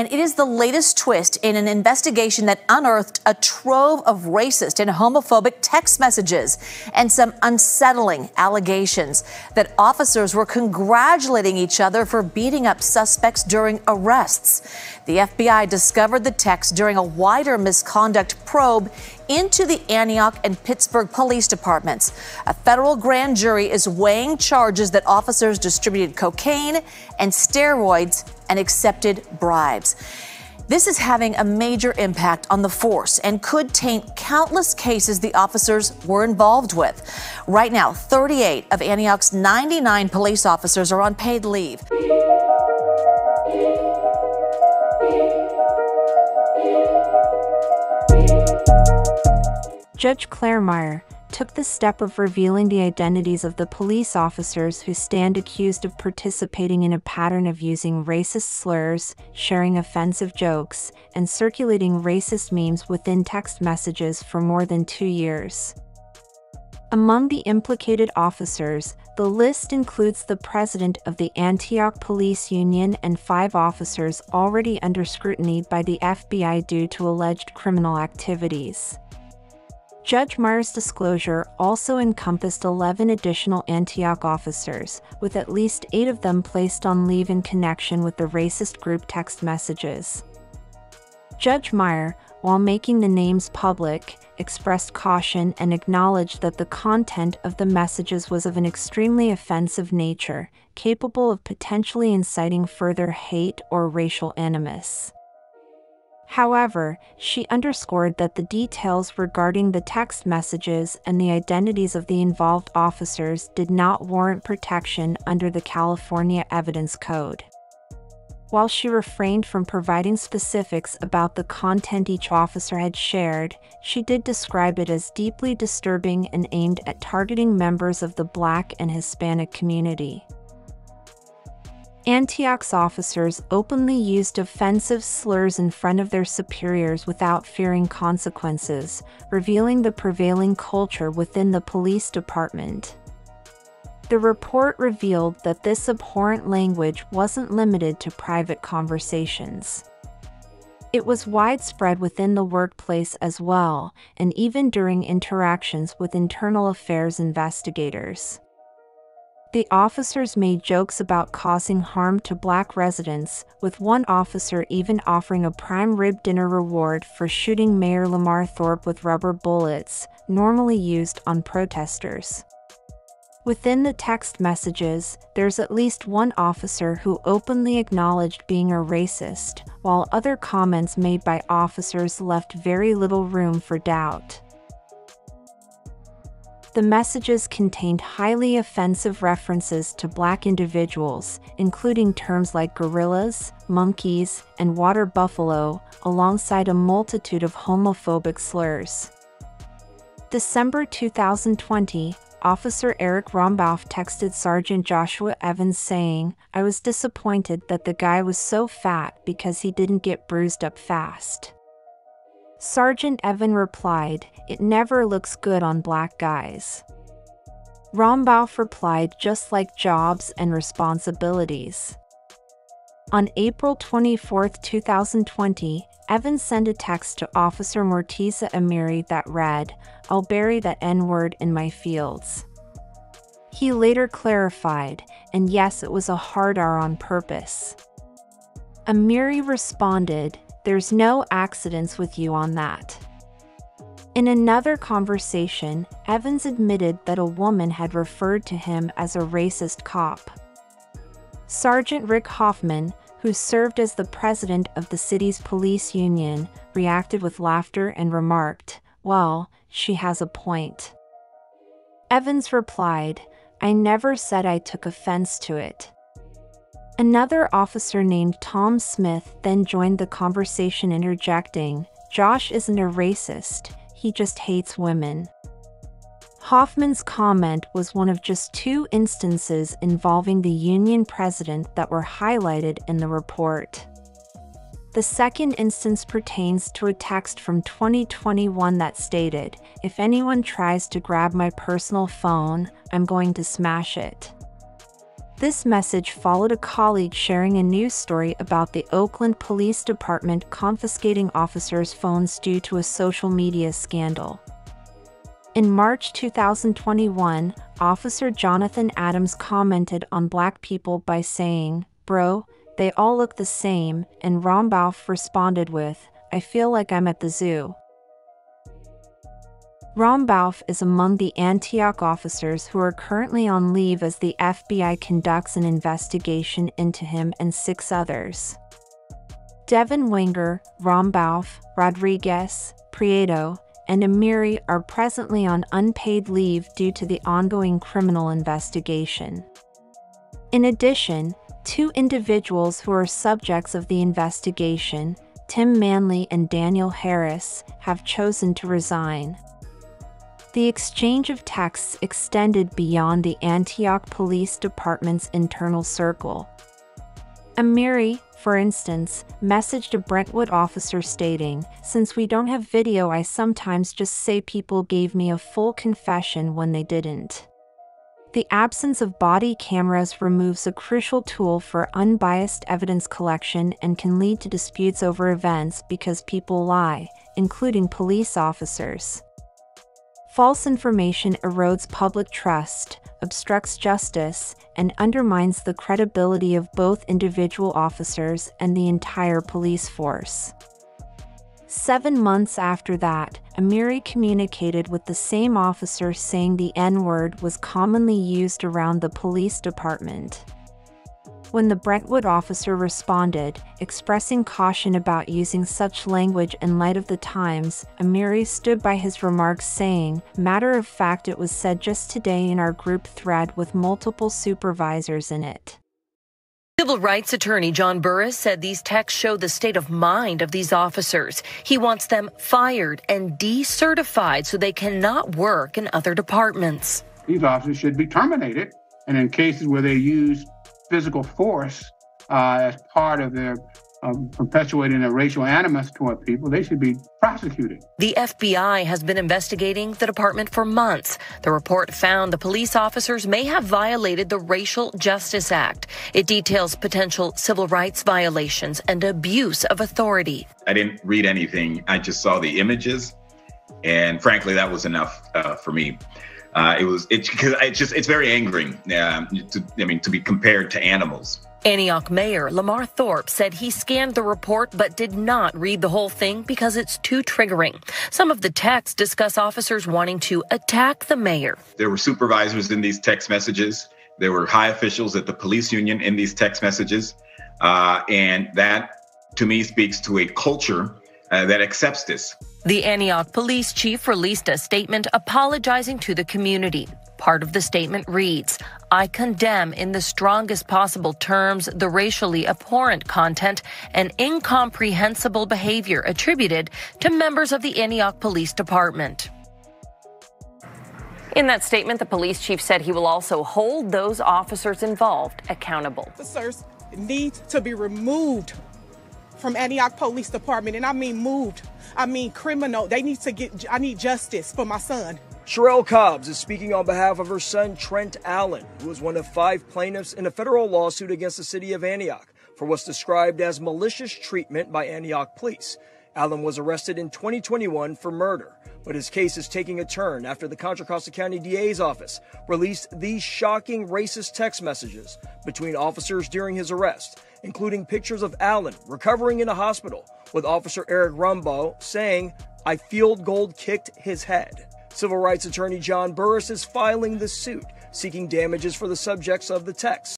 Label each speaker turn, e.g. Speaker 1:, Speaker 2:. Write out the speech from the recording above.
Speaker 1: And it is the latest twist in an investigation that unearthed a trove of racist and homophobic text messages and some unsettling allegations that officers were congratulating each other for beating up suspects during arrests. The FBI discovered the text during a wider misconduct probe into the Antioch and Pittsburgh Police Departments. A federal grand jury is weighing charges that officers distributed cocaine and steroids and accepted bribes. This is having a major impact on the force and could taint countless cases the officers were involved with. Right now, 38 of Antioch's 99 police officers are on paid leave.
Speaker 2: Judge Claire Meyer took the step of revealing the identities of the police officers who stand accused of participating in a pattern of using racist slurs, sharing offensive jokes, and circulating racist memes within text messages for more than 2 years. Among the implicated officers, the list includes the president of the Antioch Police Union and 5 officers already under scrutiny by the FBI due to alleged criminal activities. Judge Meyer's disclosure also encompassed 11 additional Antioch officers, with at least 8 of them placed on leave in connection with the racist group text messages. Judge Meyer, while making the names public, expressed caution and acknowledged that the content of the messages was of an extremely offensive nature, capable of potentially inciting further hate or racial animus. However, she underscored that the details regarding the text messages and the identities of the involved officers did not warrant protection under the California Evidence Code. While she refrained from providing specifics about the content each officer had shared, she did describe it as deeply disturbing and aimed at targeting members of the Black and Hispanic community. Antioch's officers openly used offensive slurs in front of their superiors without fearing consequences, revealing the prevailing culture within the police department. The report revealed that this abhorrent language wasn't limited to private conversations. It was widespread within the workplace as well, and even during interactions with internal affairs investigators. The officers made jokes about causing harm to Black residents, with one officer even offering a prime rib dinner reward for shooting Mayor Lamar Thorpe with rubber bullets, normally used on protesters. Within the text messages, there's at least one officer who openly acknowledged being a racist, while other comments made by officers left very little room for doubt. The messages contained highly offensive references to Black individuals, including terms like gorillas, monkeys, and water buffalo, alongside a multitude of homophobic slurs. December 2020, Officer Eric Rombaugh texted Sergeant Joshua Evans saying, "I was disappointed that the guy was so fat because he didn't get bruised up fast." Sergeant Evan replied, "It never looks good on Black guys." Rombaugh replied, "Just like jobs and responsibilities." On April 24, 2020, Evans sent a text to Officer Mortiza Amiri that read, "I'll bury that N-word in my fields." He later clarified, "And yes, it was a hard R on purpose." Amiri responded, "There's no accidents with you on that." In another conversation, Evans admitted that a woman had referred to him as a racist cop. Sergeant Rick Hoffman, who served as the president of the city's police union, reacted with laughter and remarked, "Well, she has a point." Evans replied, "I never said I took offense to it." Another officer named Tom Smith then joined the conversation, interjecting, "Josh isn't a racist, he just hates women." Hoffman's comment was one of just 2 instances involving the union president that were highlighted in the report. The second instance pertains to a text from 2021 that stated, "If anyone tries to grab my personal phone, I'm going to smash it." This message followed a colleague sharing a news story about the Oakland Police Department confiscating officers' phones due to a social media scandal. In March 2021, Officer Jonathan Adams commented on Black people by saying, "Bro, they all look the same," and Rombaugh responded with, "I feel like I'm at the zoo." Rombaugh is among the Antioch officers who are currently on leave as the FBI conducts an investigation into him and 6 others. Devin Wenger, Rombaugh, Rodriguez, Prieto, and Amiri are presently on unpaid leave due to the ongoing criminal investigation. In addition, 2 individuals who are subjects of the investigation, Tim Manley and Daniel Harris, have chosen to resign. The exchange of texts extended beyond the Antioch Police Department's internal circle. Amiri, for instance, messaged a Brentwood officer stating, "Since we don't have video, I sometimes just say people gave me a full confession when they didn't." The absence of body cameras removes a crucial tool for unbiased evidence collection and can lead to disputes over events because people lie, including police officers. False information erodes public trust, obstructs justice, and undermines the credibility of both individual officers and the entire police force. 7 months after that, Amiri communicated with the same officer saying the N-word was commonly used around the police department. When the Brentwood officer responded, expressing caution about using such language in light of the times, Amiri stood by his remarks saying, "Matter of fact, it was said just today in our group thread with multiple supervisors in it."
Speaker 3: Civil rights attorney John Burris said these texts show the state of mind of these officers. He wants them fired and decertified so they cannot work in other departments.
Speaker 4: These officers should be terminated, and in cases where they use physical force as part of their perpetuating a racial animus toward people, they should be prosecuted.
Speaker 3: The FBI has been investigating the department for months. The report found the police officers may have violated the Racial Justice Act. It details potential civil rights violations and abuse of authority.
Speaker 5: I didn't read anything. I just saw the images, and frankly, that was enough for me. It's very angering to be compared to animals.
Speaker 3: Antioch Mayor Lamar Thorpe said he scanned the report but did not read the whole thing because it's too triggering. Some of the texts discuss officers wanting to attack the mayor.
Speaker 5: There were supervisors in these text messages. There were high officials at the police union in these text messages. And that, to me, speaks to a culture that accepts this.
Speaker 3: The Antioch police chief released a statement apologizing to the community. Part of the statement reads, "I condemn in the strongest possible terms the racially abhorrent content and incomprehensible behavior attributed to members of the Antioch Police Department." In that statement, the police chief said he will also hold those officers involved accountable.
Speaker 6: Officers need to be removed from Antioch Police Department, and I mean moved. I mean criminal. They need to I need justice for my son.
Speaker 7: Sherelle Cobbs is speaking on behalf of her son, Trent Allen, who is one of 5 plaintiffs in a federal lawsuit against the city of Antioch for what's described as malicious treatment by Antioch police. Allen was arrested in 2021 for murder, but his case is taking a turn after the Contra Costa County DA's office released these shocking racist text messages between officers during his arrest, including pictures of Allen recovering in a hospital, with Officer Eric Rumbaugh saying, "I field goal kicked his head." Civil rights attorney John Burris is filing the suit, seeking damages for the subjects of the text.